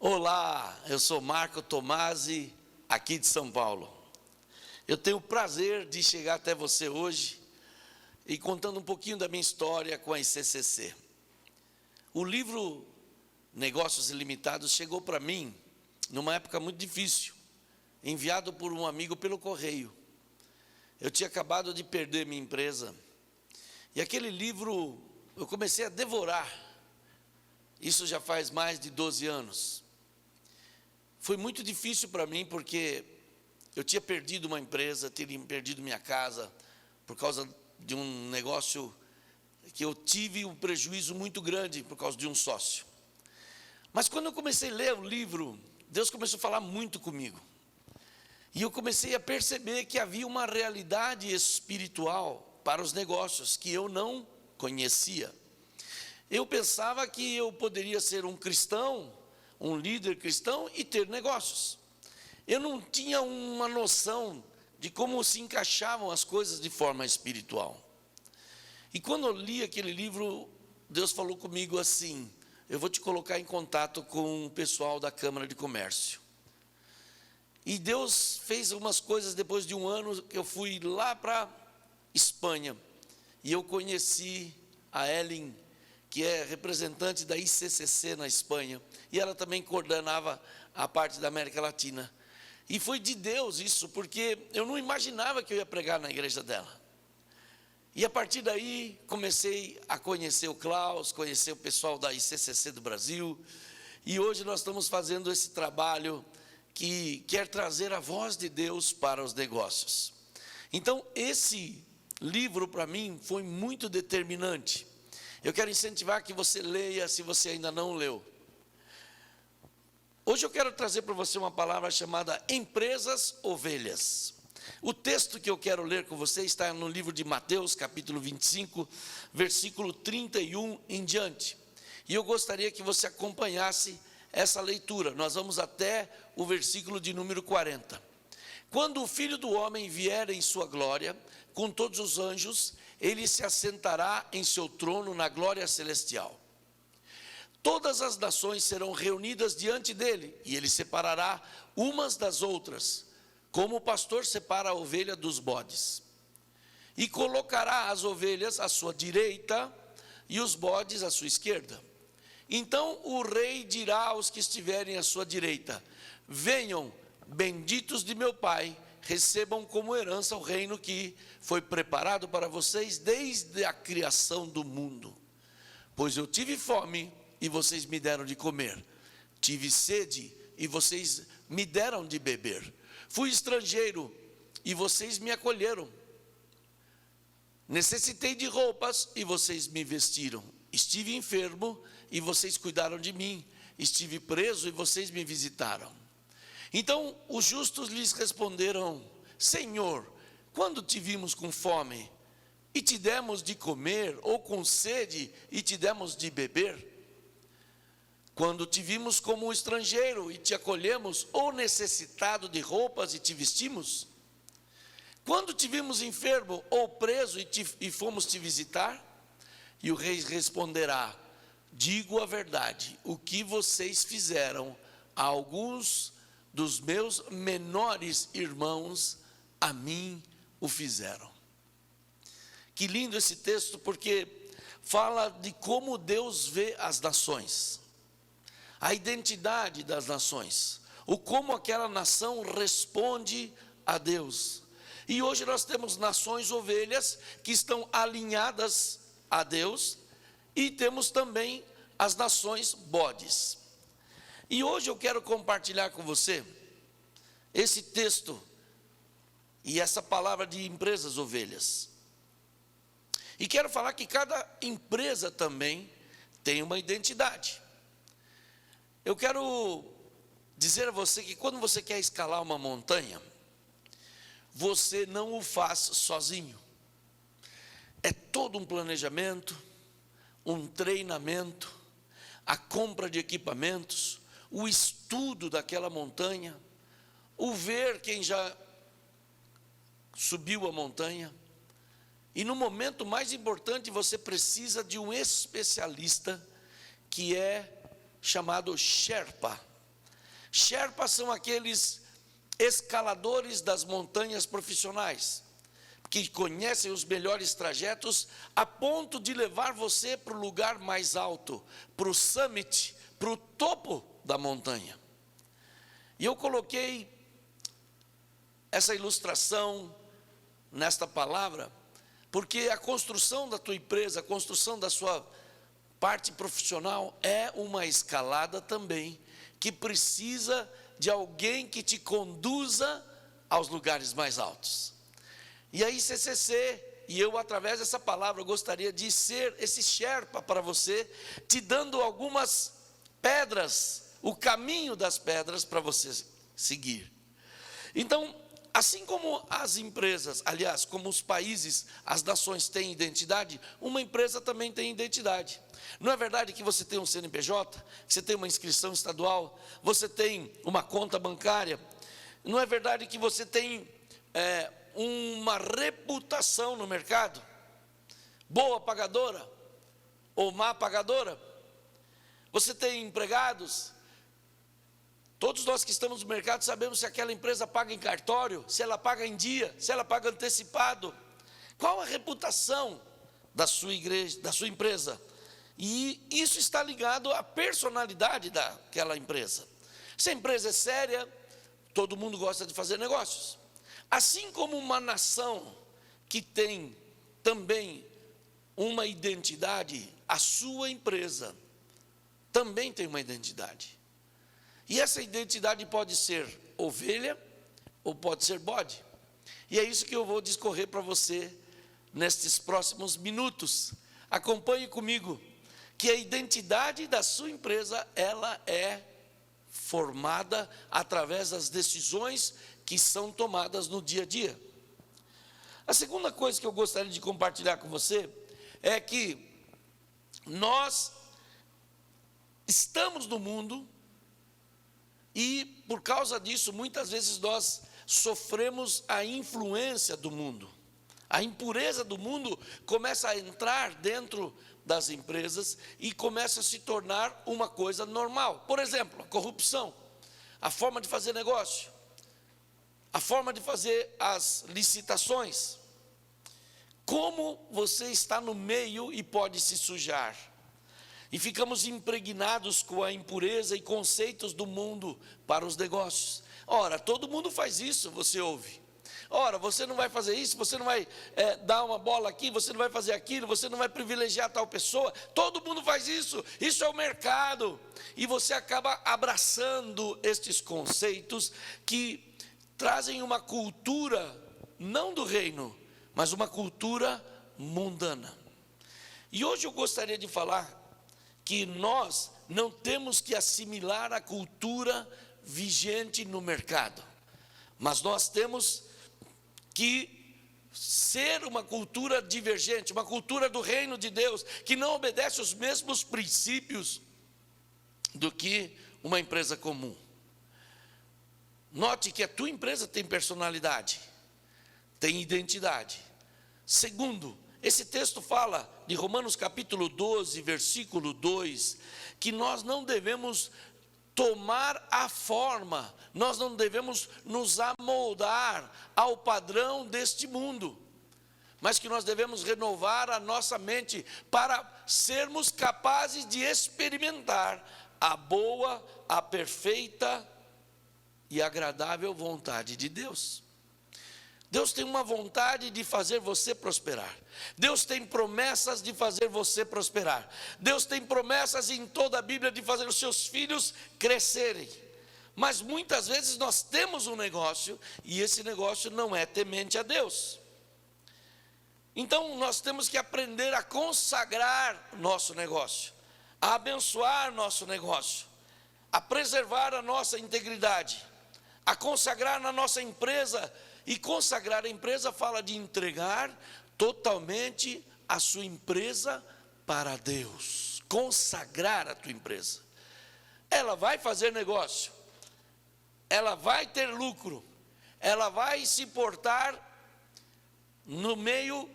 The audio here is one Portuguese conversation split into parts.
Olá, eu sou Marco Tomasi, aqui de São Paulo. Eu tenho o prazer de chegar até você hoje e contando um pouquinho da minha história com a ICCC. O livro Negócios Ilimitados chegou para mim numa época muito difícil, enviado por um amigo pelo correio. Eu tinha acabado de perder minha empresa e aquele livro eu comecei a devorar. Isso já faz mais de 12 anos. Foi muito difícil para mim porque eu tinha perdido uma empresa, tinha perdido minha casa por causa de um negócio que eu tive um prejuízo muito grande por causa de um sócio. Mas quando eu comecei a ler o livro, Deus começou a falar muito comigo. E eu comecei a perceber que havia uma realidade espiritual para os negócios que eu não conhecia. Eu pensava que eu poderia ser um cristão, um líder cristão e ter negócios. Eu não tinha uma noção de como se encaixavam as coisas de forma espiritual. E quando eu li aquele livro, Deus falou comigo assim: eu vou te colocar em contato com o pessoal da Câmara de Comércio. E Deus fez algumas coisas depois de um ano que eu fui lá para Espanha. E eu conheci a Ellen, que é representante da ICCC na Espanha, e ela também coordenava a parte da América Latina. E foi de Deus isso, porque eu não imaginava que eu ia pregar na igreja dela. E a partir daí, comecei a conhecer o Klaus, conhecer o pessoal da ICCC do Brasil, e hoje nós estamos fazendo esse trabalho que quer trazer a voz de Deus para os negócios. Então, esse livro para mim foi muito determinante. Eu quero incentivar que você leia, se você ainda não leu. Hoje eu quero trazer para você uma palavra chamada Empresas Ovelhas. O texto que eu quero ler com você está no livro de Mateus, capítulo 25, versículo 31 em diante. E eu gostaria que você acompanhasse essa leitura. Nós vamos até o versículo de número 40. Quando o Filho do Homem vier em sua glória, com todos os anjos, ele se assentará em seu trono na glória celestial. Todas as nações serão reunidas diante dele, e ele separará umas das outras, como o pastor separa a ovelha dos bodes. E colocará as ovelhas à sua direita e os bodes à sua esquerda. Então o rei dirá aos que estiverem à sua direita: venham, benditos de meu Pai, recebam como herança o reino que foi preparado para vocês desde a criação do mundo. Pois eu tive fome e vocês me deram de comer, tive sede e vocês me deram de beber, fui estrangeiro e vocês me acolheram, necessitei de roupas e vocês me vestiram, estive enfermo e vocês cuidaram de mim, estive preso e vocês me visitaram. Então os justos lhes responderam: Senhor, quando te vimos com fome e te demos de comer, ou com sede e te demos de beber? Quando te vimos como um estrangeiro e te acolhemos, ou necessitado de roupas e te vestimos? Quando te vimos enfermo ou preso e fomos te visitar? E o rei responderá: digo a verdade, o que vocês fizeram a alguns dos meus menores irmãos, a mim o fizeram. Que lindo esse texto, porque fala de como Deus vê as nações, a identidade das nações, o como aquela nação responde a Deus. E hoje nós temos nações ovelhas que estão alinhadas a Deus, e temos também as nações bodes. E hoje eu quero compartilhar com você esse texto e essa palavra de empresas ovelhas. E quero falar que cada empresa também tem uma identidade. Eu quero dizer a você que quando você quer escalar uma montanha, você não o faz sozinho. É todo um planejamento, um treinamento, a compra de equipamentos, o estudo daquela montanha, o ver quem já subiu a montanha. E no momento mais importante você precisa de um especialista que é chamado Sherpa. Sherpas são aqueles escaladores das montanhas profissionais, que conhecem os melhores trajetos a ponto de levar você para o lugar mais alto, para o summit, para o topo da montanha. E eu coloquei essa ilustração nesta palavra, porque a construção da tua empresa, a construção da sua parte profissional é uma escalada também, que precisa de alguém que te conduza aos lugares mais altos. E aí CCC, e eu através dessa palavra gostaria de ser esse Sherpa para você, te dando algumas pedras, o caminho das pedras para você seguir. Então, assim como as empresas, aliás, como os países, as nações têm identidade, uma empresa também tem identidade. Não é verdade que você tem um CNPJ, que você tem uma inscrição estadual, você tem uma conta bancária? Não é verdade que você tem uma reputação no mercado? Boa pagadora ou má pagadora? Você tem empregados? Todos nós que estamos no mercado sabemos se aquela empresa paga em cartório, se ela paga em dia, se ela paga antecipado. Qual a reputação da sua igreja, da sua empresa? E isso está ligado à personalidade daquela empresa. Se a empresa é séria, todo mundo gosta de fazer negócios. Assim como uma nação que tem também uma identidade, a sua empresa também tem uma identidade. E essa identidade pode ser ovelha ou pode ser bode. E é isso que eu vou discorrer para você nestes próximos minutos. Acompanhe comigo que a identidade da sua empresa, ela é formada através das decisões que são tomadas no dia a dia. A segunda coisa que eu gostaria de compartilhar com você é que nós estamos no mundo e, por causa disso, muitas vezes nós sofremos a influência do mundo. A impureza do mundo começa a entrar dentro das empresas e começa a se tornar uma coisa normal. Por exemplo, a corrupção, a forma de fazer negócio, a forma de fazer as licitações. Como você está no meio e pode se sujar? E ficamos impregnados com a impureza e conceitos do mundo para os negócios. Ora, todo mundo faz isso, você ouve. Ora, você não vai fazer isso, você não vai dar uma bola aqui, você não vai fazer aquilo, você não vai privilegiar tal pessoa. Todo mundo faz isso, isso é o mercado. E você acaba abraçando estes conceitos que trazem uma cultura, não do reino, mas uma cultura mundana. E hoje eu gostaria de falar que nós não temos que assimilar a cultura vigente no mercado, mas nós temos que ser uma cultura divergente, uma cultura do reino de Deus, que não obedece os mesmos princípios do que uma empresa comum. Note que a tua empresa tem personalidade, tem identidade. Segundo, esse texto fala de Romanos capítulo 12, versículo 2, que nós não devemos tomar a forma, nós não devemos nos amoldar ao padrão deste mundo, mas que nós devemos renovar a nossa mente para sermos capazes de experimentar a boa, a perfeita e agradável vontade de Deus. Deus tem uma vontade de fazer você prosperar. Deus tem promessas de fazer você prosperar. Deus tem promessas em toda a Bíblia de fazer os seus filhos crescerem. Mas muitas vezes nós temos um negócio e esse negócio não é temente a Deus. Então nós temos que aprender a consagrar nosso negócio, a abençoar nosso negócio, a preservar a nossa integridade, a consagrar na nossa empresa. E consagrar a empresa fala de entregar totalmente a sua empresa para Deus. Consagrar a tua empresa. Ela vai fazer negócio, ela vai ter lucro, ela vai se portar no meio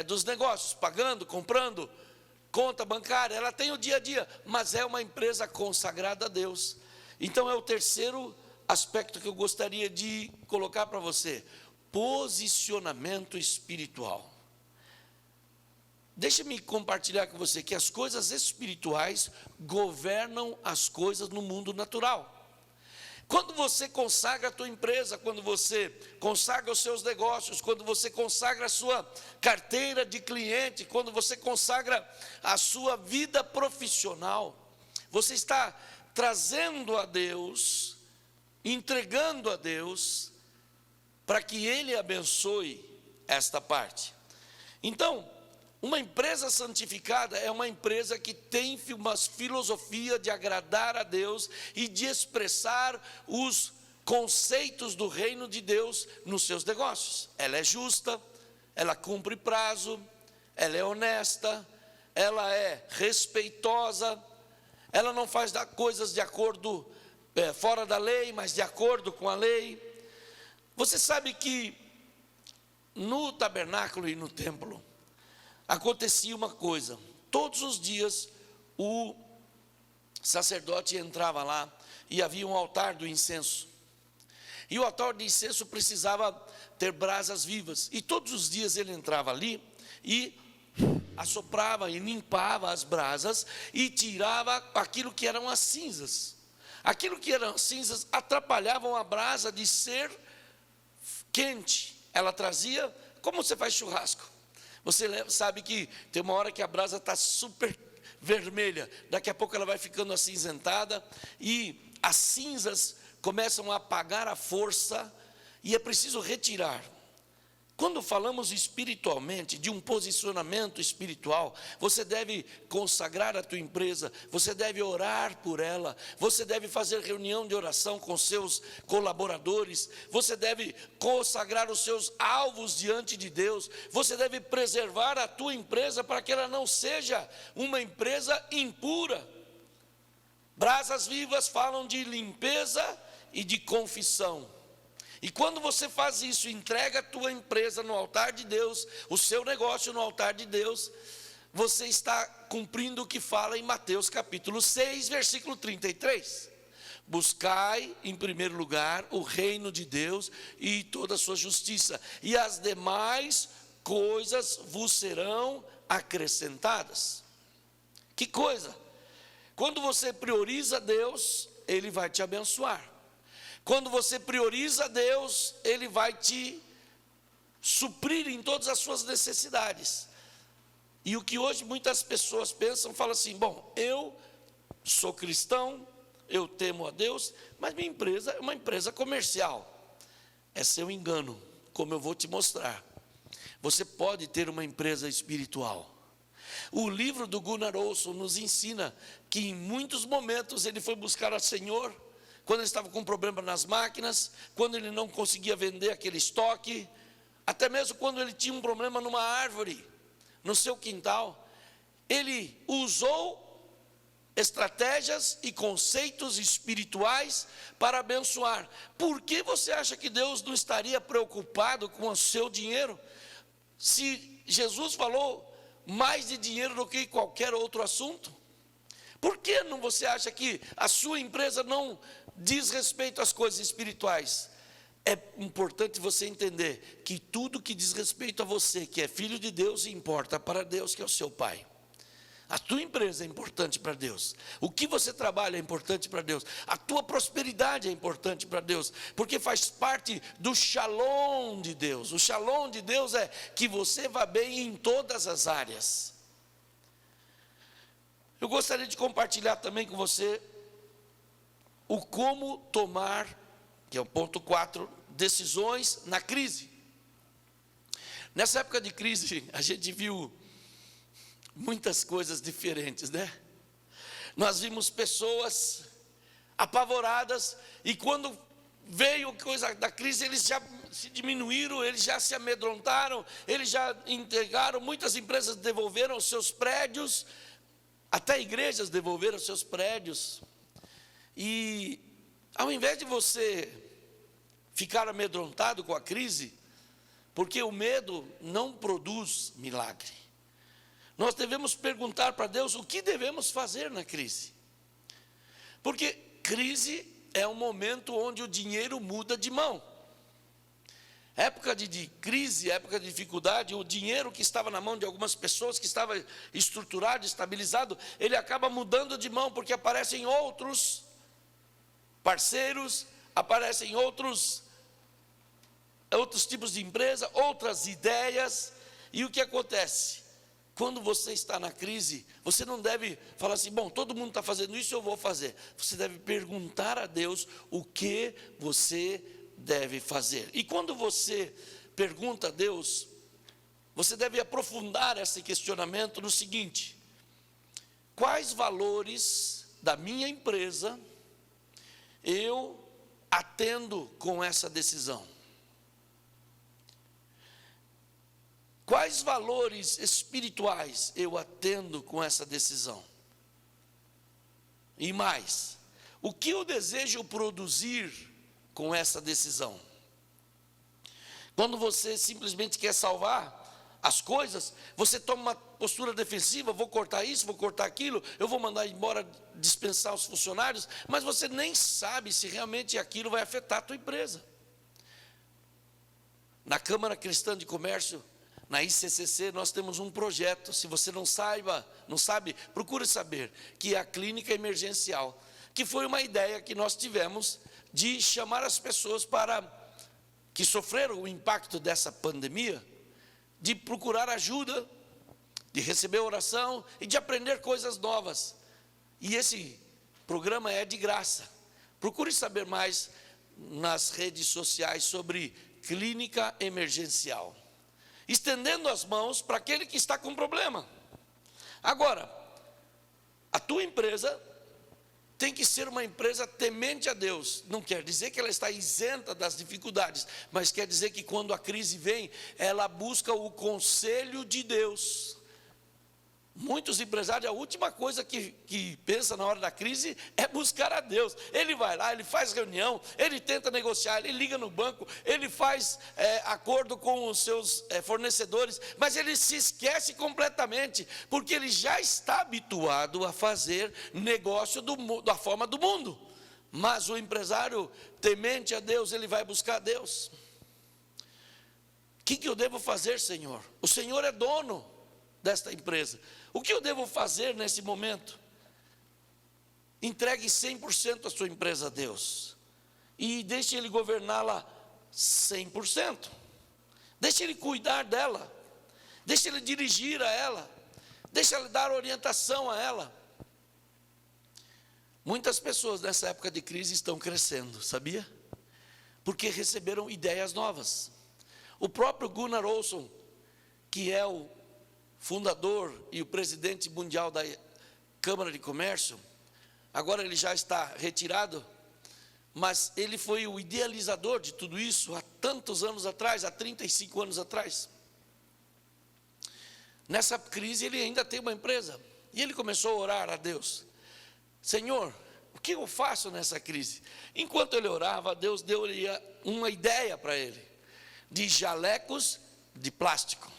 dos negócios, pagando, comprando, conta bancária, ela tem o dia a dia, mas é uma empresa consagrada a Deus. Então é o terceiro aspecto que eu gostaria de colocar para você: posicionamento espiritual. Deixa-me compartilhar com você que as coisas espirituais governam as coisas no mundo natural. Quando você consagra a tua empresa, quando você consagra os seus negócios, quando você consagra a sua carteira de cliente, quando você consagra a sua vida profissional, você está trazendo a Deus, entregando a Deus, para que Ele abençoe esta parte. Então, uma empresa santificada é uma empresa que tem uma filosofia de agradar a Deus e de expressar os conceitos do reino de Deus nos seus negócios. Ela é justa, ela cumpre prazo, ela é honesta, ela é respeitosa, ela não faz coisas de acordo, fora da lei, mas de acordo com a lei. Você sabe que no tabernáculo e no templo acontecia uma coisa: todos os dias o sacerdote entrava lá e havia um altar do incenso, e o altar do incenso precisava ter brasas vivas, e todos os dias ele entrava ali e assoprava e limpava as brasas e tirava aquilo que eram as cinzas. Aquilo que eram cinzas atrapalhavam a brasa de ser quente. Ela trazia, como você faz churrasco, você sabe que tem uma hora que a brasa está super vermelha, daqui a pouco ela vai ficando acinzentada, e as cinzas começam a apagar a força, e é preciso retirar. Quando falamos espiritualmente, de um posicionamento espiritual, você deve consagrar a tua empresa, você deve orar por ela, você deve fazer reunião de oração com seus colaboradores, você deve consagrar os seus alvos diante de Deus, você deve preservar a tua empresa para que ela não seja uma empresa impura. Brasas vivas falam de limpeza e de confissão. E quando você faz isso, entrega a tua empresa no altar de Deus, o seu negócio no altar de Deus, você está cumprindo o que fala em Mateus capítulo 6, versículo 33. Buscai em primeiro lugar o reino de Deus e toda a sua justiça, e as demais coisas vos serão acrescentadas. Que coisa? Quando você prioriza Deus, Ele vai te abençoar. Quando você prioriza Deus, Ele vai te suprir em todas as suas necessidades. E o que hoje muitas pessoas pensam, falam assim: bom, eu sou cristão, eu temo a Deus, mas minha empresa é uma empresa comercial. É seu engano, como eu vou te mostrar. Você pode ter uma empresa espiritual. O livro do Gunnar Olson nos ensina que em muitos momentos ele foi buscar ao Senhor, quando ele estava com um problema nas máquinas, quando ele não conseguia vender aquele estoque, até mesmo quando ele tinha um problema numa árvore, no seu quintal, ele usou estratégias e conceitos espirituais para abençoar. Por que você acha que Deus não estaria preocupado com o seu dinheiro? Se Jesus falou mais de dinheiro do que qualquer outro assunto, por que não você acha que a sua empresa não diz respeito às coisas espirituais? É importante você entender que tudo que diz respeito a você, que é filho de Deus, importa para Deus, que é o seu Pai. A tua empresa é importante para Deus, o que você trabalha é importante para Deus, a tua prosperidade é importante para Deus, porque faz parte do shalom de Deus. O shalom de Deus é que você vá bem em todas as áreas. Eu gostaria de compartilhar também com você o como tomar, que é o ponto 4, decisões na crise. Nessa época de crise, a gente viu muitas coisas diferentes, né? Nós vimos pessoas apavoradas, e quando veio coisa da crise, eles já se diminuíram, eles já se amedrontaram, eles já entregaram, muitas empresas devolveram os seus prédios, até igrejas devolveram seus prédios. E ao invés de você ficar amedrontado com a crise, porque o medo não produz milagre, nós devemos perguntar para Deus o que devemos fazer na crise. Porque crise é um momento onde o dinheiro muda de mão. Época de crise, época de dificuldade, o dinheiro que estava na mão de algumas pessoas, que estava estruturado, estabilizado, ele acaba mudando de mão, porque aparecem outros parceiros, aparecem outros tipos de empresa, outras ideias. E o que acontece? Quando você está na crise, você não deve falar assim, bom, todo mundo está fazendo isso, eu vou fazer. Você deve perguntar a Deus o que você deve fazer. E quando você pergunta a Deus, você deve aprofundar esse questionamento no seguinte: quais valores da minha empresa eu atendo com essa decisão? Quais valores espirituais eu atendo com essa decisão? E mais, o que eu desejo produzir com essa decisão? Quando você simplesmente quer salvar as coisas, você toma uma postura defensiva, vou cortar isso, vou cortar aquilo, eu vou mandar embora, dispensar os funcionários, mas você nem sabe se realmente aquilo vai afetar a tua empresa. Na Câmara Cristã de Comércio, na ICCC, nós temos um projeto, se você não sabe, procure saber, que é a clínica emergencial, que foi uma ideia que nós tivemos de chamar as pessoas que sofreram o impacto dessa pandemia, de procurar ajuda, de receber oração e de aprender coisas novas. E esse programa é de graça. Procure saber mais nas redes sociais sobre clínica emergencial, estendendo as mãos para aquele que está com problema. Agora, a tua empresa tem que ser uma empresa temente a Deus. Não quer dizer que ela está isenta das dificuldades, mas quer dizer que quando a crise vem, ela busca o conselho de Deus. Muitos empresários, a última coisa que pensa na hora da crise é buscar a Deus. Ele vai lá, ele faz reunião, ele tenta negociar, ele liga no banco, ele faz acordo com os seus fornecedores, mas ele se esquece completamente, porque ele já está habituado a fazer negócio da forma do mundo. Mas o empresário temente a Deus, ele vai buscar a Deus. O que eu devo fazer, Senhor? O Senhor é dono desta empresa. O que eu devo fazer nesse momento? Entregue 100% a sua empresa a Deus e deixe Ele governá-la 100%. Deixe Ele cuidar dela, deixe Ele dirigir a ela, deixe Ele dar orientação a ela. Muitas pessoas nessa época de crise estão crescendo, sabia? Porque receberam ideias novas. O próprio Gunnar Olsson, que é o fundador e o presidente mundial da Câmara de Comércio, agora ele já está retirado, mas ele foi o idealizador de tudo isso há tantos anos atrás, há 35 anos atrás. Nessa crise ele ainda tem uma empresa, e ele começou a orar a Deus: Senhor, o que eu faço nessa crise? Enquanto ele orava, Deus deu uma ideia para ele, de jalecos de plástico.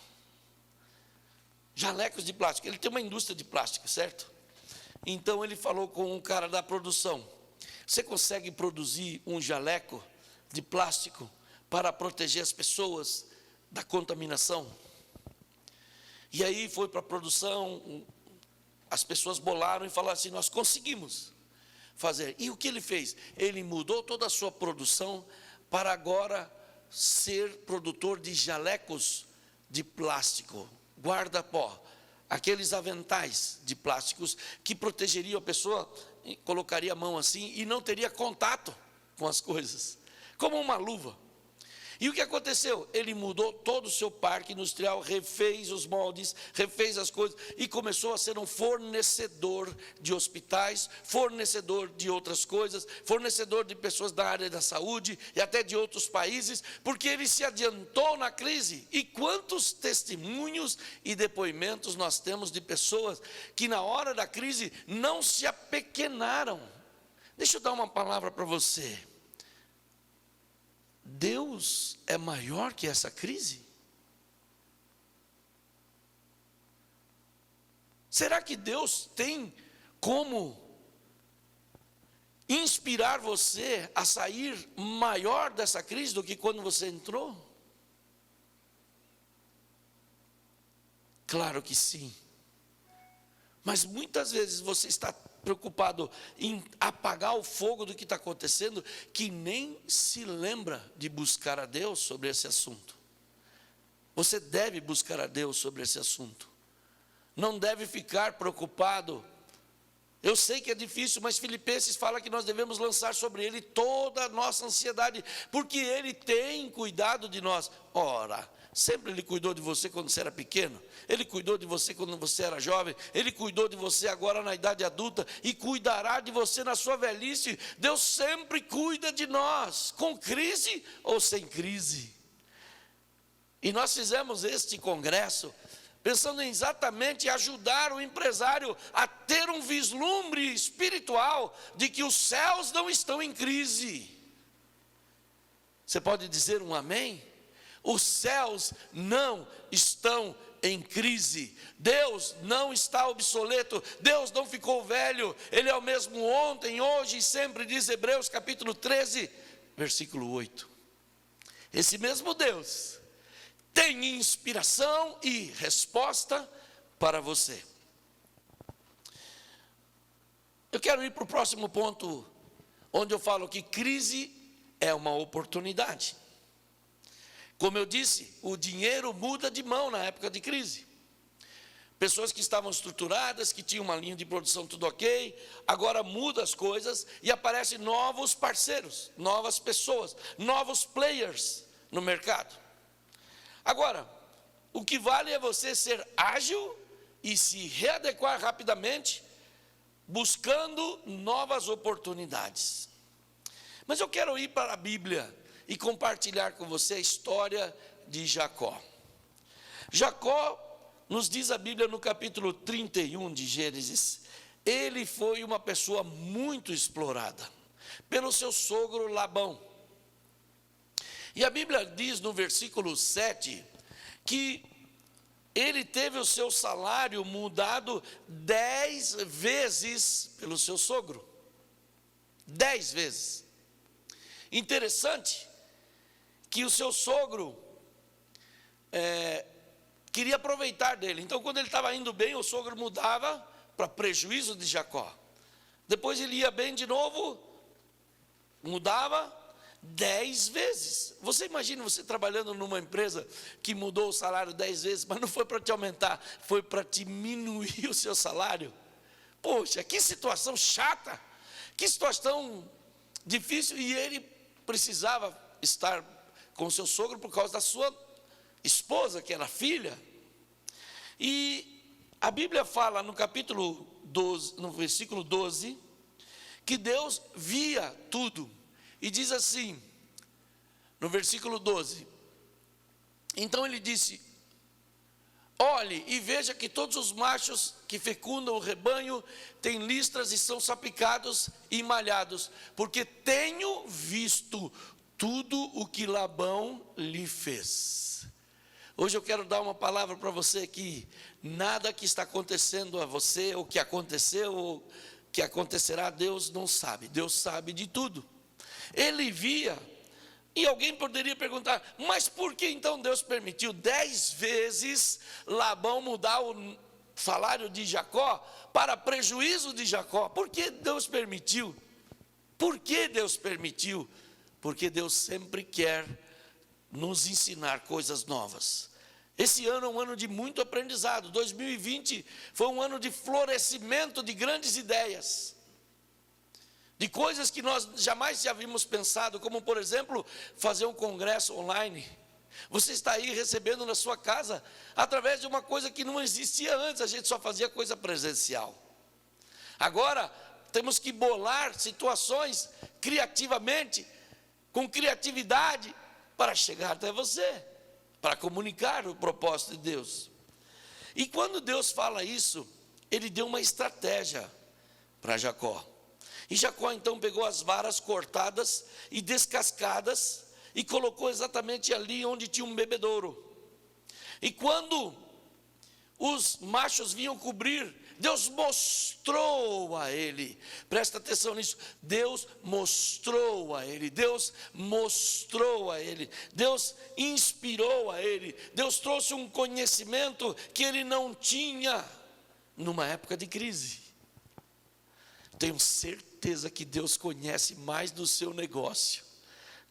Jalecos de plástico, ele tem uma indústria de plástico, certo? Então ele falou com um cara da produção: você consegue produzir um jaleco de plástico para proteger as pessoas da contaminação? E aí foi para a produção, as pessoas bolaram e falaram assim: nós conseguimos fazer. E o que ele fez? Ele mudou toda a sua produção para agora ser produtor de jalecos de plástico, guarda-pó, aqueles aventais de plásticos que protegeriam a pessoa, colocaria a mão assim e não teria contato com as coisas, como uma luva. E o que aconteceu? Ele mudou todo o seu parque industrial, refez os moldes, refez as coisas e começou a ser um fornecedor de hospitais, fornecedor de outras coisas, fornecedor de pessoas da área da saúde e até de outros países, porque ele se adiantou na crise. E quantos testemunhos e depoimentos nós temos de pessoas que na hora da crise não se apequenaram. Deixa eu dar uma palavra para você. Deus é maior que essa crise? Será que Deus tem como inspirar você a sair maior dessa crise do que quando você entrou? Claro que sim. Mas muitas vezes você está preocupado em apagar o fogo do que está acontecendo, que nem se lembra de buscar a Deus sobre esse assunto. Você deve buscar a Deus sobre esse assunto. Não deve ficar preocupado. Eu sei que é difícil, mas Filipenses fala que nós devemos lançar sobre Ele toda a nossa ansiedade, porque Ele tem cuidado de nós. Ora, sempre Ele cuidou de você quando você era pequeno, Ele cuidou de você quando você era jovem, Ele cuidou de você agora na idade adulta, e cuidará de você na sua velhice. Deus sempre cuida de nós, com crise ou sem crise. E nós fizemos este congresso pensando em exatamente ajudar o empresário a ter um vislumbre espiritual de que os céus não estão em crise. Você pode dizer um amém? Os céus não estão em crise. Deus não está obsoleto. Deus não ficou velho. Ele é o mesmo ontem, hoje e sempre, diz Hebreus capítulo 13, versículo 8. Esse mesmo Deus tem inspiração e resposta para você. Eu quero ir para o próximo ponto, onde eu falo que crise é uma oportunidade. Como eu disse, o dinheiro muda de mão na época de crise. Pessoas que estavam estruturadas, que tinham uma linha de produção tudo ok, agora muda as coisas e aparecem novos parceiros, novas pessoas, novos players no mercado. Agora, o que vale é você ser ágil e se readequar rapidamente, buscando novas oportunidades. Mas eu quero ir para a Bíblia e compartilhar com você a história de Jacó. Jacó, nos diz a Bíblia no capítulo 31 de Gênesis, ele foi uma pessoa muito explorada pelo seu sogro Labão. E a Bíblia diz no versículo 7 que ele teve o seu salário mudado 10 vezes pelo seu sogro. 10 vezes. Interessante que o seu sogro queria aproveitar dele. Então, quando ele estava indo bem, o sogro mudava para prejuízo de Jacó. Depois ele ia bem de novo, mudava 10 vezes. Você imagina você trabalhando numa empresa que mudou o salário 10 vezes, mas não foi para te aumentar, foi para diminuir o seu salário. Poxa, que situação chata, que situação difícil. E ele precisava estar com o seu sogro por causa da sua esposa, que era filha. E a Bíblia fala no capítulo 12, no versículo 12, que Deus via tudo. E diz assim, no versículo 12, então ele disse: olhe e veja que todos os machos que fecundam o rebanho têm listras e são salpicados e malhados, porque tenho visto tudo o que Labão lhe fez. Hoje eu quero dar uma palavra para você que nada que está acontecendo a você, ou que aconteceu, ou que acontecerá, Deus não sabe. Deus sabe de tudo. Ele via, e alguém poderia perguntar, mas por que então Deus permitiu 10 vezes Labão mudar o salário de Jacó para prejuízo de Jacó? Por que Deus permitiu? Por que Deus permitiu? Porque Deus sempre quer nos ensinar coisas novas. Esse ano é um ano de muito aprendizado. 2020 foi um ano de florescimento de grandes ideias, de coisas que nós jamais havíamos pensado, como por exemplo, fazer um congresso online. Você está aí recebendo na sua casa, através de uma coisa que não existia antes, a gente só fazia coisa presencial. Agora, temos que bolar situações criativamente, com criatividade, para chegar até você, para comunicar o propósito de Deus. E quando Deus fala isso, Ele deu uma estratégia para Jacó. E Jacó então pegou as varas cortadas e descascadas e colocou exatamente ali onde tinha um bebedouro. E quando os machos vinham cobrir Deus mostrou a ele, presta atenção nisso, Deus mostrou a ele, Deus mostrou a ele, Deus inspirou a ele, Deus trouxe um conhecimento que ele não tinha numa época de crise. Tenho certeza que Deus conhece mais do seu negócio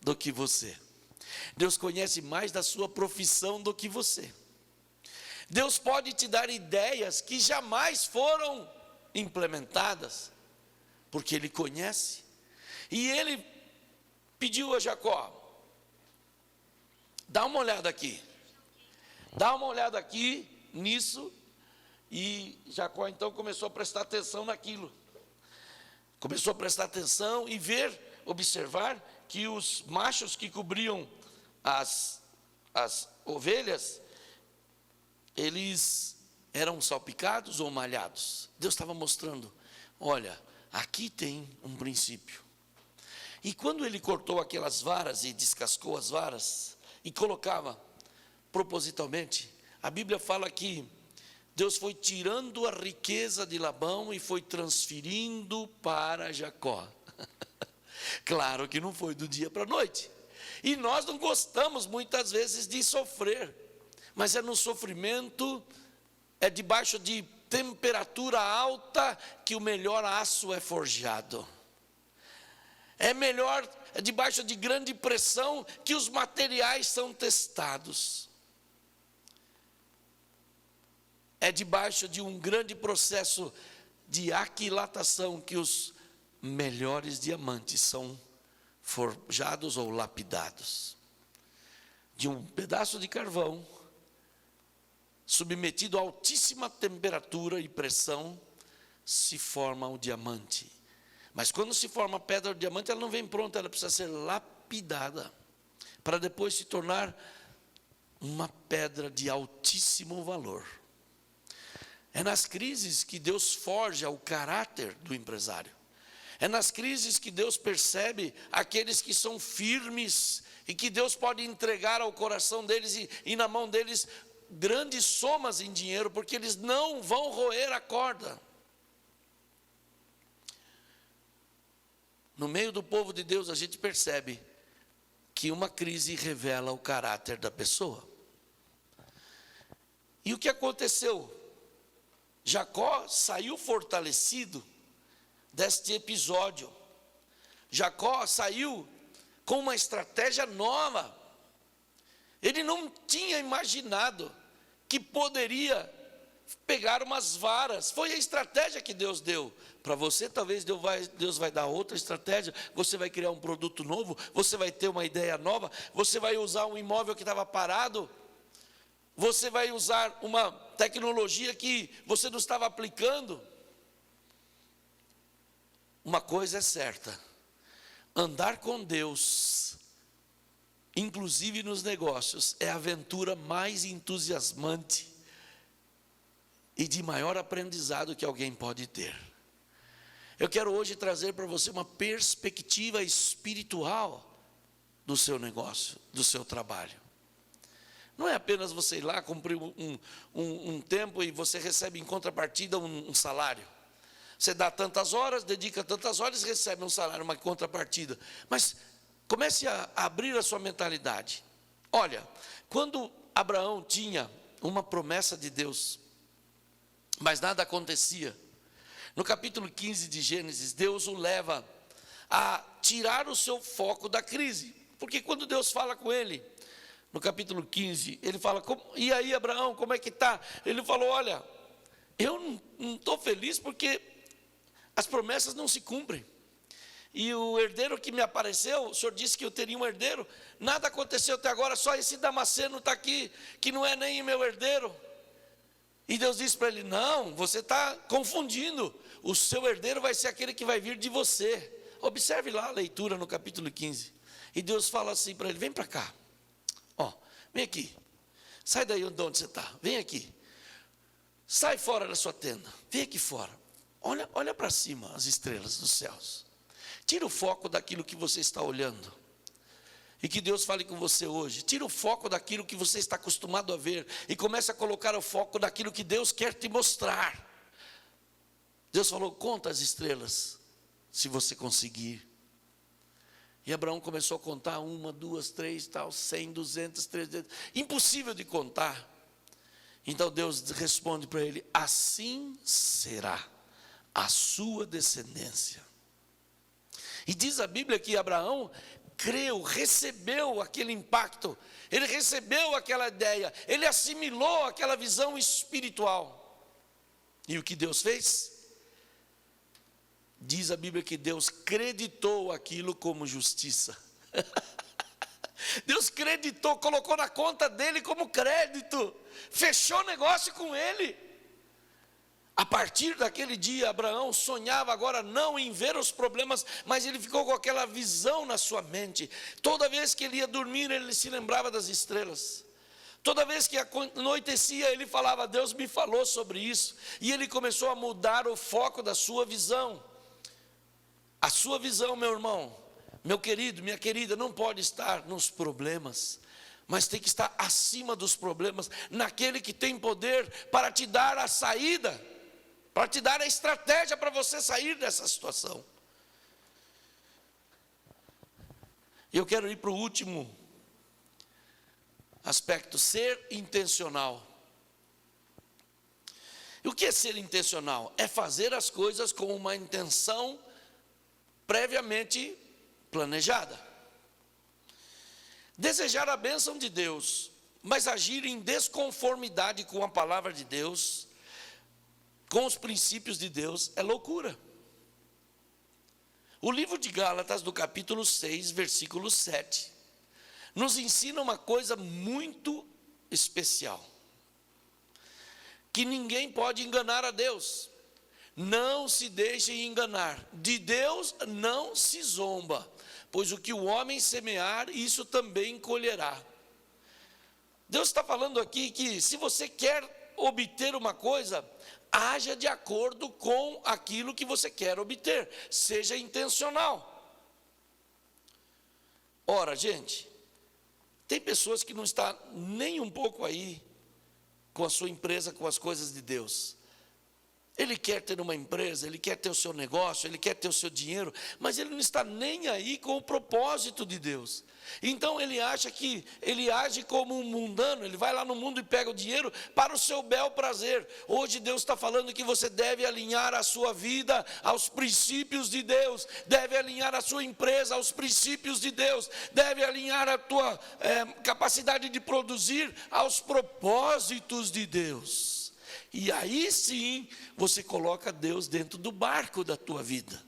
do que você. Deus conhece mais da sua profissão do que você. Deus pode te dar ideias que jamais foram implementadas, porque Ele conhece. E Ele pediu a Jacó: dá uma olhada aqui. Dá uma olhada aqui nisso. E Jacó então começou a prestar atenção naquilo. Começou a prestar atenção e observar que os machos que cobriam as ovelhas, eles eram salpicados ou malhados. Deus estava mostrando: olha, aqui tem um princípio. E quando ele cortou aquelas varas e descascou as varas e colocava propositalmente, a Bíblia fala que Deus foi tirando a riqueza de Labão e foi transferindo para Jacó. Claro que não foi do dia para a noite. E nós não gostamos muitas vezes de sofrer, mas é no sofrimento, é debaixo de temperatura alta que o melhor aço é forjado. É debaixo de grande pressão que os materiais são testados. É debaixo de um grande processo de aquilatação que os melhores diamantes são forjados ou lapidados. De um pedaço de carvão, submetido a altíssima temperatura e pressão, se forma o diamante. Mas quando se forma a pedra do diamante, ela não vem pronta, ela precisa ser lapidada, para depois se tornar uma pedra de altíssimo valor. É nas crises que Deus forja o caráter do empresário. É nas crises que Deus percebe aqueles que são firmes e que Deus pode entregar ao coração deles e na mão deles grandes somas em dinheiro, porque eles não vão roer a corda. No meio do povo de Deus, a gente percebe que uma crise revela o caráter da pessoa. E o que aconteceu? Jacó saiu fortalecido deste episódio. Jacó saiu com uma estratégia nova. Ele não tinha imaginado que poderia pegar umas varas. Foi a estratégia que Deus deu. Para você, talvez Deus vai dar outra estratégia. Você vai criar um produto novo, você vai ter uma ideia nova, você vai usar um imóvel que estava parado, você vai usar uma tecnologia que você não estava aplicando. Uma coisa é certa: andar com Deus, inclusive nos negócios, é a aventura mais entusiasmante e de maior aprendizado que alguém pode ter. Eu quero hoje trazer para você uma perspectiva espiritual do seu negócio, do seu trabalho. Não é apenas você ir lá cumprir um tempo e você recebe em contrapartida um salário. Você dá tantas horas, dedica tantas horas e recebe um salário, uma contrapartida. Mas comece a abrir a sua mentalidade. Olha, quando Abraão tinha uma promessa de Deus, mas nada acontecia, no capítulo 15 de Gênesis, Deus o leva a tirar o seu foco da crise. Porque quando Deus fala com ele, no capítulo 15, ele fala: e aí, Abraão, como é que está? Ele falou: olha, eu não estou feliz porque as promessas não se cumprem. E o herdeiro que me apareceu, o senhor disse que eu teria um herdeiro, nada aconteceu até agora, só esse Damasceno está aqui, que não é nem meu herdeiro. E Deus disse para ele: não, você está confundindo, o seu herdeiro vai ser aquele que vai vir de você. Observe lá a leitura no capítulo 15. E Deus fala assim para ele: vem para cá. Ó, vem aqui, sai daí de onde você está, vem aqui, sai fora da sua tenda, vem aqui fora, olha para cima as estrelas dos céus, tira o foco daquilo que você está olhando, e que Deus fale com você hoje. Tira o foco daquilo que você está acostumado a ver, e comece a colocar o foco daquilo que Deus quer te mostrar. Deus falou: conta as estrelas, se você conseguir. E Abraão começou a contar 1, 2, 3, tal, 100, 200, 300, impossível de contar. Então Deus responde para ele: assim será a sua descendência. E diz a Bíblia que Abraão creu, recebeu aquele impacto, ele recebeu aquela ideia, ele assimilou aquela visão espiritual. E o que Deus fez? Diz a Bíblia que Deus creditou aquilo como justiça. Deus creditou, colocou na conta dele como crédito, fechou negócio com ele. A partir daquele dia, Abraão sonhava agora não em ver os problemas, mas ele ficou com aquela visão na sua mente. Toda vez que ele ia dormir, ele se lembrava das estrelas. Toda vez que anoitecia, ele falava: Deus me falou sobre isso. E ele começou a mudar o foco da sua visão. A sua visão, meu irmão, meu querido, minha querida, não pode estar nos problemas, mas tem que estar acima dos problemas, naquele que tem poder para te dar a saída, para te dar a estratégia para você sair dessa situação. E eu quero ir para o último aspecto: ser intencional. E o que é ser intencional? É fazer as coisas com uma intenção previamente planejada. Desejar a bênção de Deus, mas agir em desconformidade com a palavra de Deus, com os princípios de Deus, é loucura. O livro de Gálatas, do capítulo 6, versículo 7, nos ensina uma coisa muito especial: que ninguém pode enganar a Deus. Não se deixem enganar, de Deus não se zomba, pois o que o homem semear, isso também colherá. Deus está falando aqui que se você quer obter uma coisa, haja de acordo com aquilo que você quer obter, seja intencional. Ora, gente, tem pessoas que não estão nem um pouco aí com a sua empresa, com as coisas de Deus. Ele quer ter uma empresa, ele quer ter o seu negócio, ele quer ter o seu dinheiro, mas ele não está nem aí com o propósito de Deus. Então ele acha que ele age como um mundano, ele vai lá no mundo e pega o dinheiro para o seu bel prazer. Hoje Deus está falando que você deve alinhar a sua vida aos princípios de Deus, deve alinhar a sua empresa aos princípios de Deus, deve alinhar a tua capacidade de produzir aos propósitos de Deus. E aí sim, você coloca Deus dentro do barco da tua vida.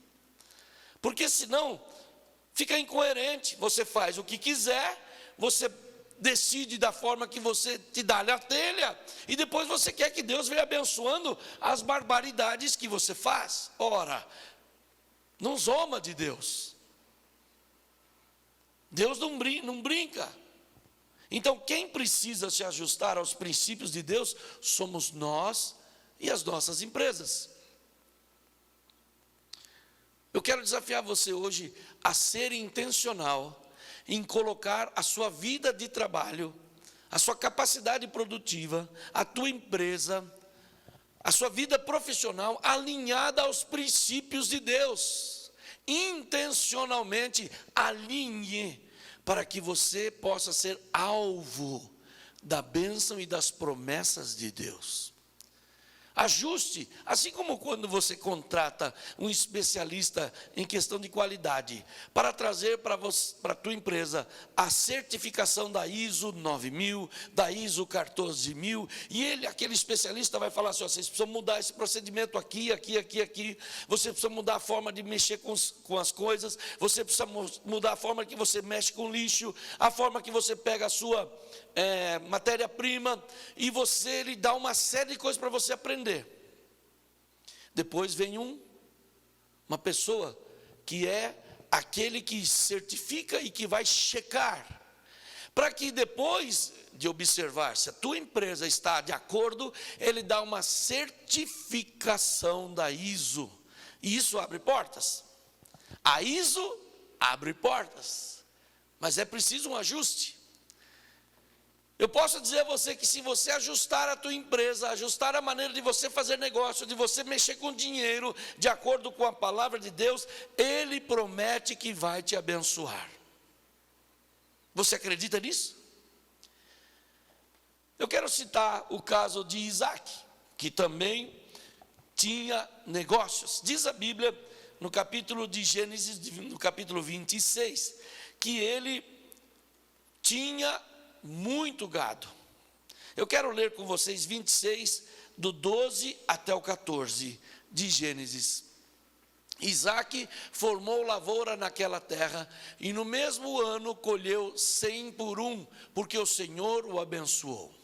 Porque senão, fica incoerente. Você faz o que quiser, você decide da forma que você te dá na telha, e depois você quer que Deus venha abençoando as barbaridades que você faz. Ora, não zomba de Deus. Deus não brinca. Então, quem precisa se ajustar aos princípios de Deus somos nós e as nossas empresas. Eu quero desafiar você hoje a ser intencional em colocar a sua vida de trabalho, a sua capacidade produtiva, a tua empresa, a sua vida profissional alinhada aos princípios de Deus. Intencionalmente alinhe, para que você possa ser alvo da bênção e das promessas de Deus. Ajuste, assim como quando você contrata um especialista em questão de qualidade, para trazer para a tua empresa a certificação da ISO 9000, da ISO 14000, e aquele especialista vai falar assim: vocês precisam mudar esse procedimento aqui, você precisa mudar a forma de mexer com as coisas, você precisa mudar a forma que você mexe com lixo, a forma que você pega a sua matéria-prima, e ele dá uma série de coisas para você aprender. Depois vem uma pessoa que é aquele que certifica e que vai checar, para que depois de observar se a tua empresa está de acordo, ele dá uma certificação da ISO, e isso abre portas. A ISO abre portas, mas é preciso um ajuste. Eu posso dizer a você que se você ajustar a tua empresa, ajustar a maneira de você fazer negócio, de você mexer com dinheiro, de acordo com a palavra de Deus, Ele promete que vai te abençoar. Você acredita nisso? Eu quero citar o caso de Isaac, que também tinha negócios. Diz a Bíblia, no capítulo de Gênesis, no capítulo 26, que ele tinha muito gado. Eu quero ler com vocês 26, do 12 até o 14 de Gênesis. Isaac formou lavoura naquela terra, e no mesmo ano colheu 100 por um, porque o Senhor o abençoou.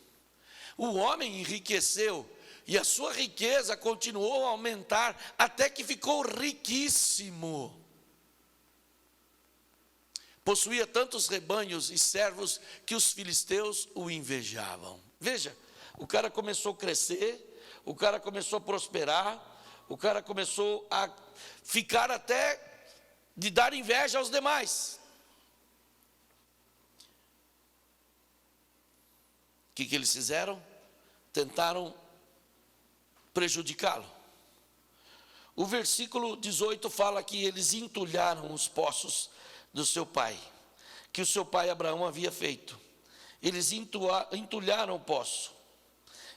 O homem enriqueceu, e a sua riqueza continuou a aumentar, até que ficou riquíssimo. Possuía tantos rebanhos e servos que os filisteus o invejavam. Veja, o cara começou a crescer, o cara começou a prosperar, o cara começou a ficar até de dar inveja aos demais. O que eles fizeram? Tentaram prejudicá-lo. O versículo 18 fala que eles entulharam os poços do seu pai, que o seu pai Abraão havia feito. Eles entulharam o poço,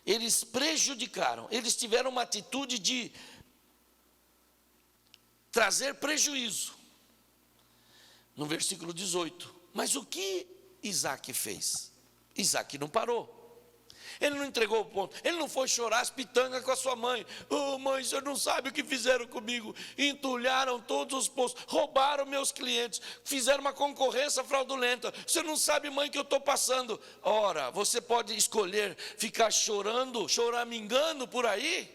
eles prejudicaram, eles tiveram uma atitude de trazer prejuízo. No versículo 18, mas o que Isaac fez? Isaac não parou. Ele não entregou o ponto, ele não foi chorar as pitangas com a sua mãe. Oh mãe, você não sabe o que fizeram comigo. Entulharam todos os poços, roubaram meus clientes, fizeram uma concorrência fraudulenta. Você não sabe, mãe, que eu estou passando. Ora, você pode escolher ficar chorando, choramingando por aí,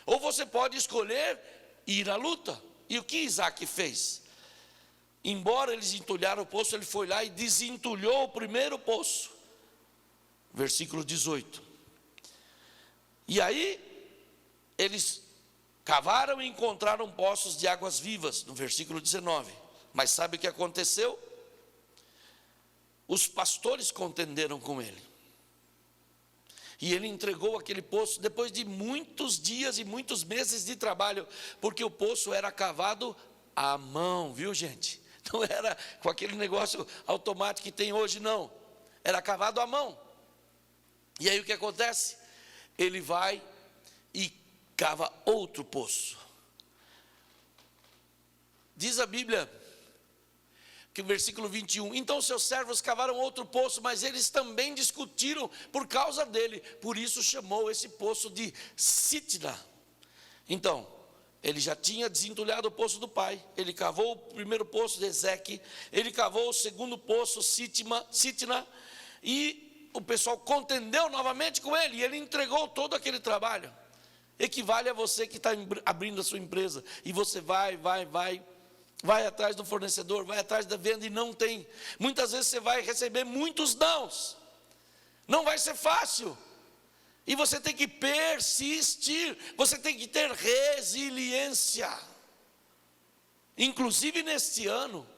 ou você pode escolher ir à luta. E o que Isaac fez? Embora eles entulharam o poço, ele foi lá e desentulhou o primeiro poço. Versículo 18. E aí, eles cavaram e encontraram poços de águas vivas, no versículo 19. Mas sabe o que aconteceu? Os pastores contenderam com ele. E ele entregou aquele poço depois de muitos dias e muitos meses de trabalho, porque o poço era cavado à mão, viu, gente? Não era com aquele negócio automático que tem hoje, não. Era cavado à mão. E aí o que acontece? Ele vai e cava outro poço. Diz a Bíblia, que o versículo 21, então seus servos cavaram outro poço, mas eles também discutiram por causa dele, por isso chamou esse poço de Sitna. Então, ele já tinha desentulhado o poço do pai, ele cavou o primeiro poço de Ezeque, ele cavou o segundo poço, Sitna, e o pessoal contendeu novamente com ele, e ele entregou todo aquele trabalho. Equivale a você que está abrindo a sua empresa, e você vai atrás do fornecedor, vai atrás da venda e não tem. Muitas vezes você vai receber muitos nãos, não vai ser fácil, e você tem que persistir, você tem que ter resiliência. Inclusive neste ano,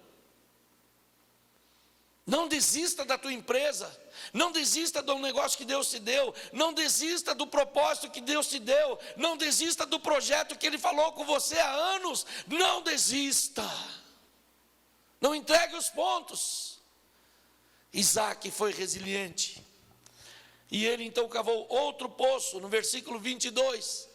não desista da tua empresa, não desista do negócio que Deus te deu, não desista do propósito que Deus te deu, não desista do projeto que Ele falou com você há anos, não desista, não entregue os pontos. Isaac foi resiliente, e ele então cavou outro poço, no versículo 22,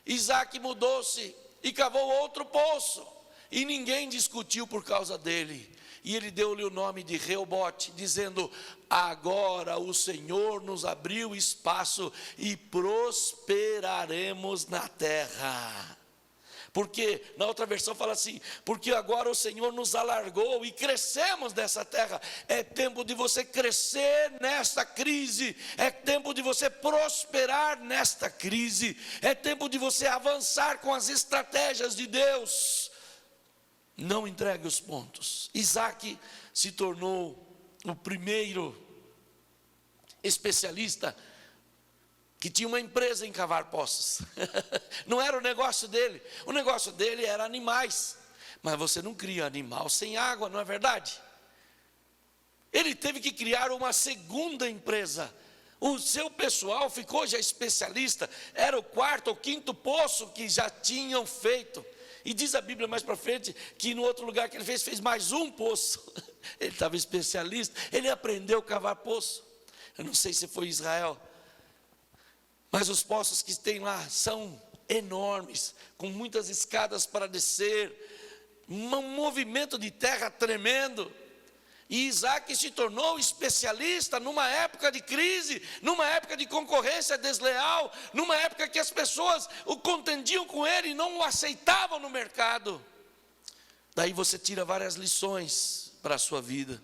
Isaac mudou-se e cavou outro poço, e ninguém discutiu por causa dele. E ele deu-lhe o nome de Reobote, dizendo, agora o Senhor nos abriu espaço e prosperaremos na terra. Porque, na outra versão fala assim, porque agora o Senhor nos alargou e crescemos nessa terra. É tempo de você crescer nesta crise, é tempo de você prosperar nesta crise, é tempo de você avançar com as estratégias de Deus. Não entregue os pontos. Isaac se tornou o primeiro especialista que tinha uma empresa em cavar poços. Não era o negócio dele era animais. Mas você não cria animal sem água, não é verdade? Ele teve que criar uma segunda empresa. O seu pessoal ficou já especialista, era o quarto ou quinto poço que já tinham feito. E diz a Bíblia mais para frente, que no outro lugar que ele fez mais um poço. Ele estava especialista, ele aprendeu a cavar poço. Eu não sei se foi Israel, mas os poços que tem lá são enormes, com muitas escadas para descer, um movimento de terra tremendo. E Isaac se tornou especialista numa época de crise, numa época de concorrência desleal, numa época que as pessoas o contendiam com ele e não o aceitavam no mercado. Daí você tira várias lições para a sua vida.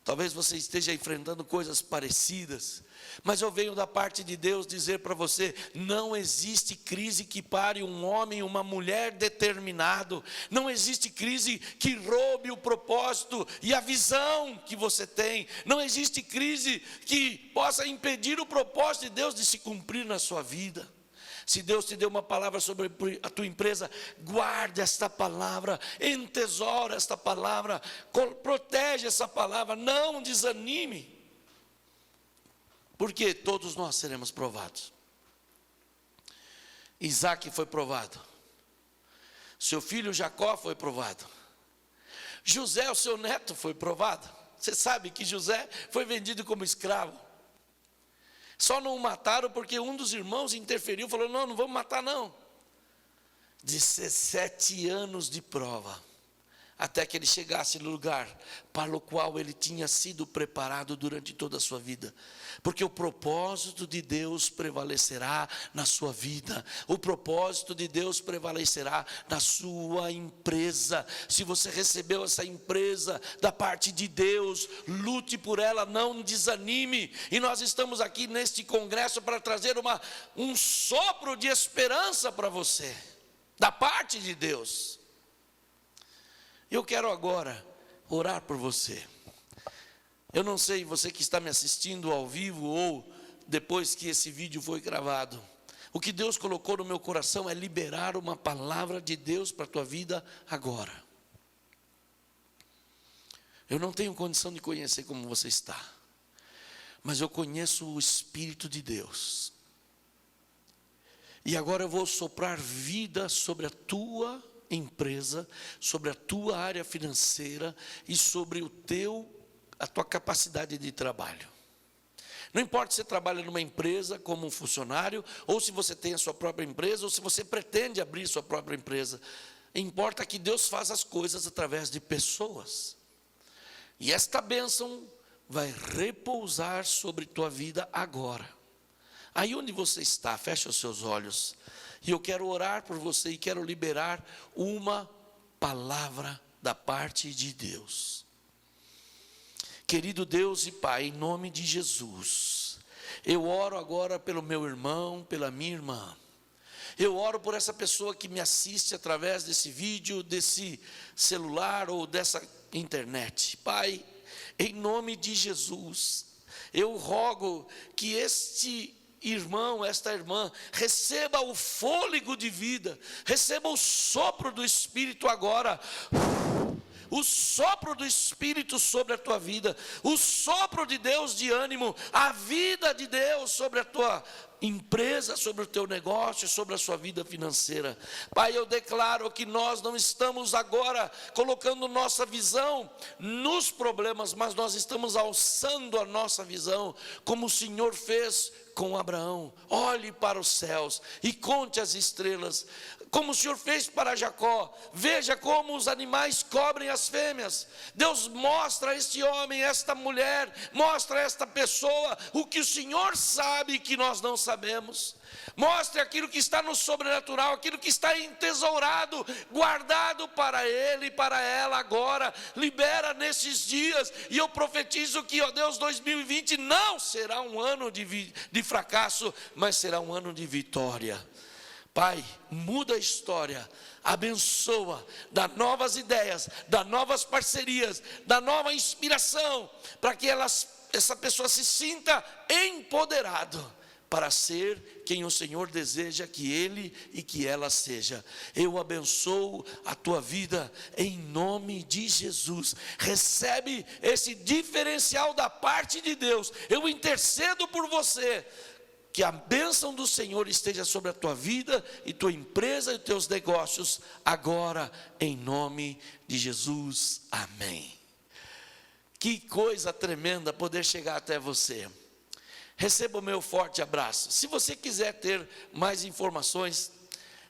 Talvez você esteja enfrentando coisas parecidas, mas eu venho da parte de Deus dizer para você: não existe crise que pare um homem, uma mulher determinado. Não existe crise que roube o propósito e a visão que você tem. Não existe crise que possa impedir o propósito de Deus de se cumprir na sua vida. Se Deus te deu uma palavra sobre a tua empresa, guarde esta palavra, entesoura esta palavra, protege essa palavra, não desanime, porque todos nós seremos provados. Isaac foi provado, seu filho Jacó foi provado, José, o seu neto, foi provado. Você sabe que José foi vendido como escravo. Só não o mataram porque um dos irmãos interferiu, falou: não vamos matar não. 17 anos de prova, até que ele chegasse no lugar para o qual ele tinha sido preparado durante toda a sua vida. Porque o propósito de Deus prevalecerá na sua vida. O propósito de Deus prevalecerá na sua empresa. Se você recebeu essa empresa da parte de Deus, lute por ela, não desanime. E nós estamos aqui neste congresso para trazer um sopro de esperança para você, da parte de Deus. Eu quero agora orar por você. Eu não sei, você que está me assistindo ao vivo ou depois que esse vídeo foi gravado, o que Deus colocou no meu coração é liberar uma palavra de Deus para a tua vida agora. Eu não tenho condição de conhecer como você está, mas eu conheço o Espírito de Deus. E agora eu vou soprar vida sobre a tua empresa, sobre a tua área financeira e sobre a tua capacidade de trabalho. Não importa se você trabalha numa empresa como um funcionário, ou se você tem a sua própria empresa, ou se você pretende abrir sua própria empresa. Importa que Deus faz as coisas através de pessoas. E esta bênção vai repousar sobre tua vida agora. Aí onde você está, fecha os seus olhos. E eu quero orar por você e quero liberar uma palavra da parte de Deus. Querido Deus e Pai, em nome de Jesus, eu oro agora pelo meu irmão, pela minha irmã. Eu oro por essa pessoa que me assiste através desse vídeo, desse celular ou dessa internet. Pai, em nome de Jesus, eu rogo que este irmão, esta irmã, receba o fôlego de vida, receba o sopro do Espírito agora. O sopro do Espírito sobre a tua vida, o sopro de Deus de ânimo, a vida de Deus sobre a tua empresa, sobre o teu negócio, sobre a sua vida financeira. Pai, eu declaro que nós não estamos agora colocando nossa visão nos problemas, mas nós estamos alçando a nossa visão, como o Senhor fez com Abraão. Olhe para os céus e conte as estrelas, como o Senhor fez para Jacó. Veja como os animais cobrem as fêmeas. Deus mostra a este homem, esta mulher, mostra a esta pessoa o que o Senhor sabe que nós não sabemos. Mostre aquilo que está no sobrenatural, aquilo que está entesourado, guardado para ele e para ela agora. Libera nesses dias, e eu profetizo que, ó Deus, 2020 não será um ano de fracasso, mas será um ano de vitória. Pai, muda a história, abençoa, dá novas ideias, dá novas parcerias, dá nova inspiração, para que essa pessoa se sinta empoderado para ser quem o Senhor deseja que ele e que ela seja. Eu abençoo a tua vida em nome de Jesus. Recebe esse diferencial da parte de Deus. Eu intercedo por você. Que a bênção do Senhor esteja sobre a tua vida e tua empresa e teus negócios agora, em nome de Jesus. Amém. Que coisa tremenda poder chegar até você. Receba o meu forte abraço. Se você quiser ter mais informações,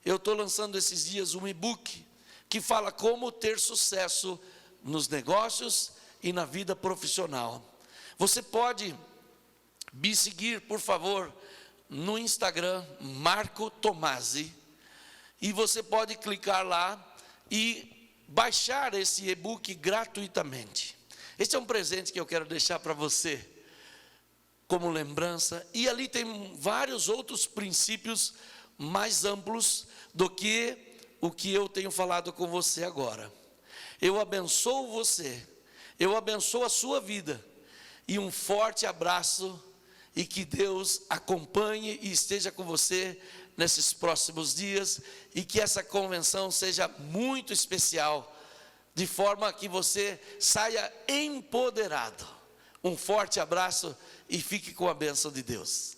eu estou lançando esses dias um e-book que fala como ter sucesso nos negócios e na vida profissional. Você pode me seguir, por favor, no Instagram, Marco Tomasi, e você pode clicar lá e baixar esse e-book gratuitamente. Este é um presente que eu quero deixar para você, como lembrança, e ali tem vários outros princípios mais amplos do que o que eu tenho falado com você agora. Eu abençoo você, eu abençoo a sua vida, e um forte abraço, e que Deus acompanhe e esteja com você nesses próximos dias, e que essa convenção seja muito especial, de forma que você saia empoderado. Um forte abraço e fique com a bênção de Deus.